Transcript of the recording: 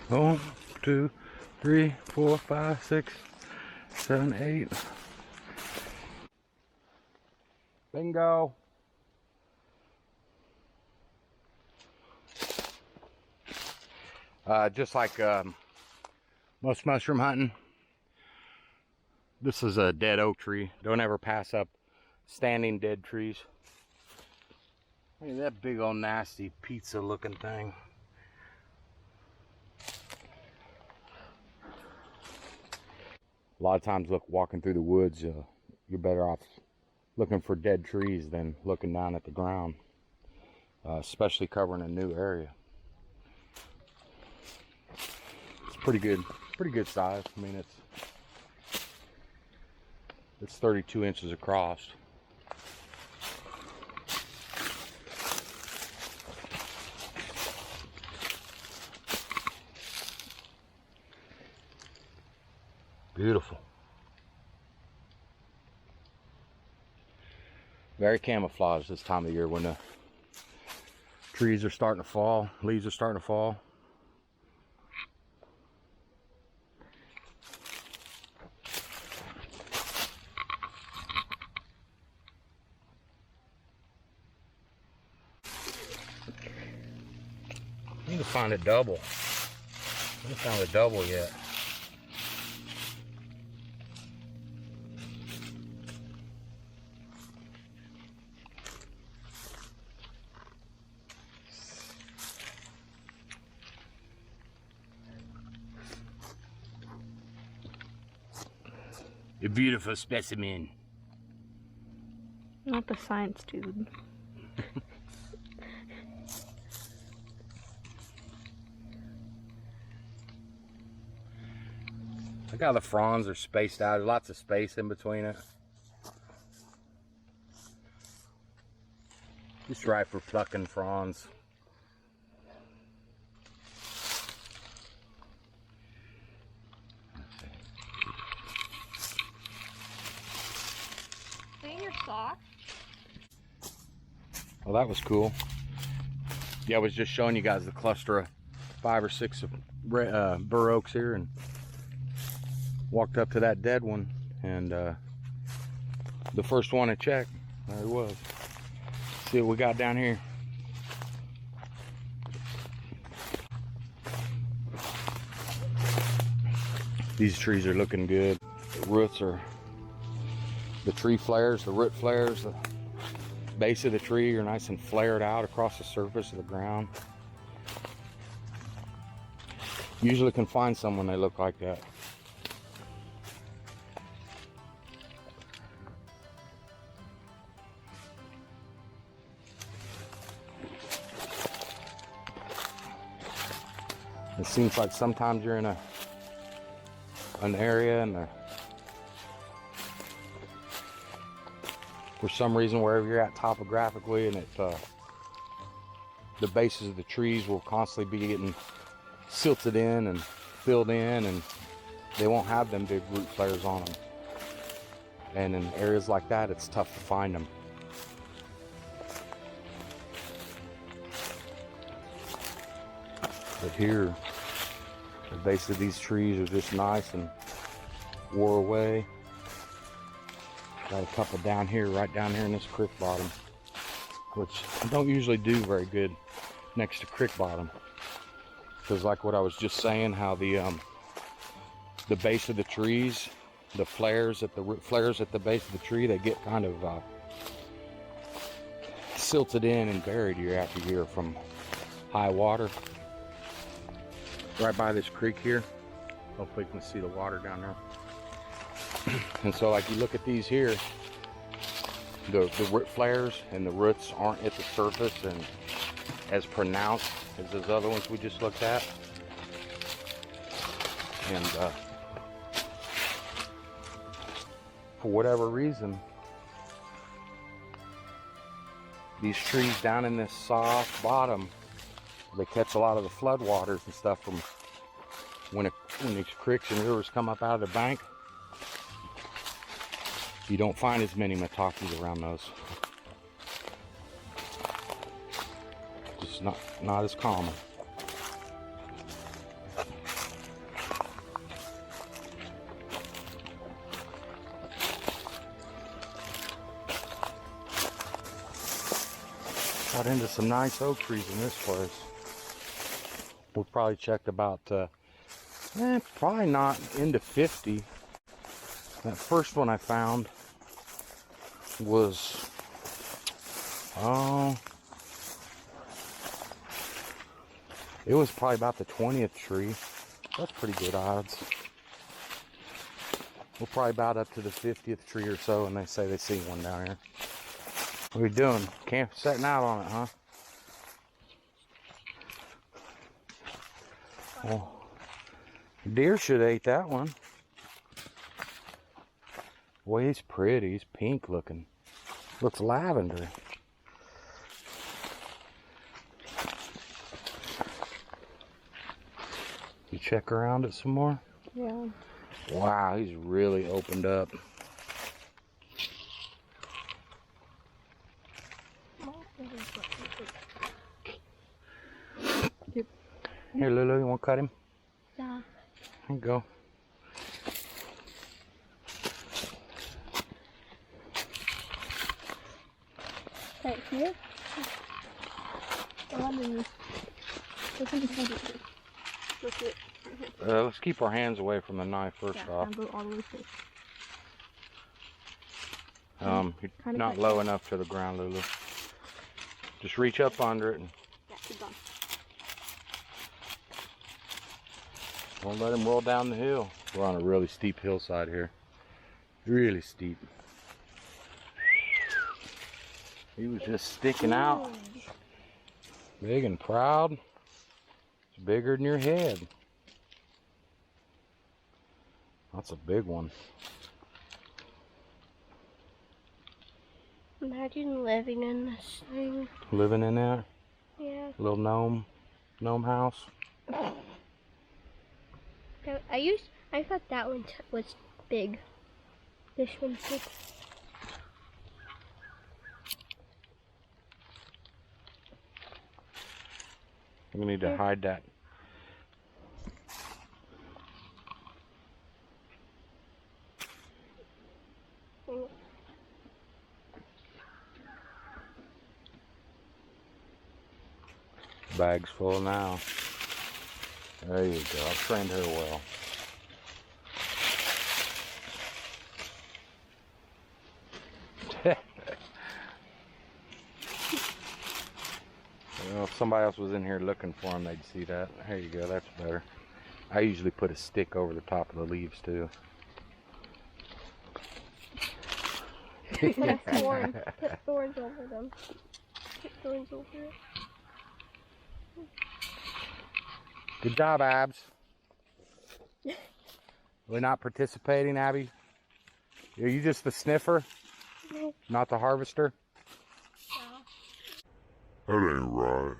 1, 2, 3, 4, 5, 6, 7, 8. Bingo. Just like most mushroom hunting, this is a dead oak tree. Don't ever pass up standing dead trees. Look at that big old nasty pizza looking thing. A lot of times, look, walking through the woods, you're better off looking for dead trees than looking down at the ground, especially covering a new area. It's pretty good size. I mean, it's 32 inches across. Beautiful. Very camouflaged this time of year when the trees are starting to fall, leaves are starting to fall. I need to find a double. I haven't found a double yet. A beautiful specimen. Not the science dude. Look how the fronds are spaced out. There's lots of space in between it. Just right for plucking fronds. In your sock? Well, that was cool. Yeah, I was just showing you guys the cluster of 5 or 6 of bur oaks here, and walked up to that dead one, and the first one I checked, there he was. See what we got down here. These trees are looking good. The roots are, the tree flares, the root flares, the base of the tree are nice and flared out across the surface of the ground. Usually can find some when they look like that. It seems like sometimes you're in an area and for some reason, wherever you're at topographically, and the bases of the trees will constantly be getting silted in and filled in, and they won't have them big root flares on them. And in areas like that, it's tough to find them. But here, the base of these trees are just nice and wore away. Got a couple down here, right down here in this creek bottom, which I don't usually do very good next to creek bottom, because like what I was just saying, how the base of the trees, the flares at the root flares at the base of the tree, they get kind of silted in and buried year after year from high water. Right by this creek here, hopefully you can see the water down there. And so like you look at these here, the root flares and the roots aren't at the surface and as pronounced as those other ones we just looked at. And for whatever reason, these trees down in this soft bottom, they catch a lot of the flood waters and stuff from when these creeks and rivers come up out of the bank. You don't find as many Miatakes around those. Just not as common. Got into some nice oak trees in this place. We've probably checked about, probably not into 50. That first one I found was, it was probably about the 20th tree. That's pretty good odds. We're probably about up to the 50th tree or so, and they say they see one down here. What are we doing? Setting out on it, huh? Well, deer should have ate that one. Boy, he's pretty. He's pink looking. Looks lavender. You check around it some more? Yeah. Wow, he's really opened up. Here, Lulu, you want to cut him? Yeah. Here you go. Right here? Let's keep our hands away from the knife first off. I'll go all the way through. You're not low enough to the ground, Lulu. Just reach up under it and keep going. don't let him roll down the hill. We're on a really steep hillside here. Really steep. He was just sticking out. Big and proud. It's bigger than your head. That's a big one. Imagine living in this thing. Living in there? Yeah. Little gnome house. I thought that one was big. This one's big. We need to hide that. Bag's full now. There you go. I've trained her well. Well, if somebody else was in here looking for them, they'd see that. There you go. That's better. I usually put a stick over the top of the leaves too. Put a thorn. Put thorns over them. Put thorns over it. Good job, Abs. We're not participating, Abby? Are you just the sniffer? No. Not the harvester? No. That ain't right.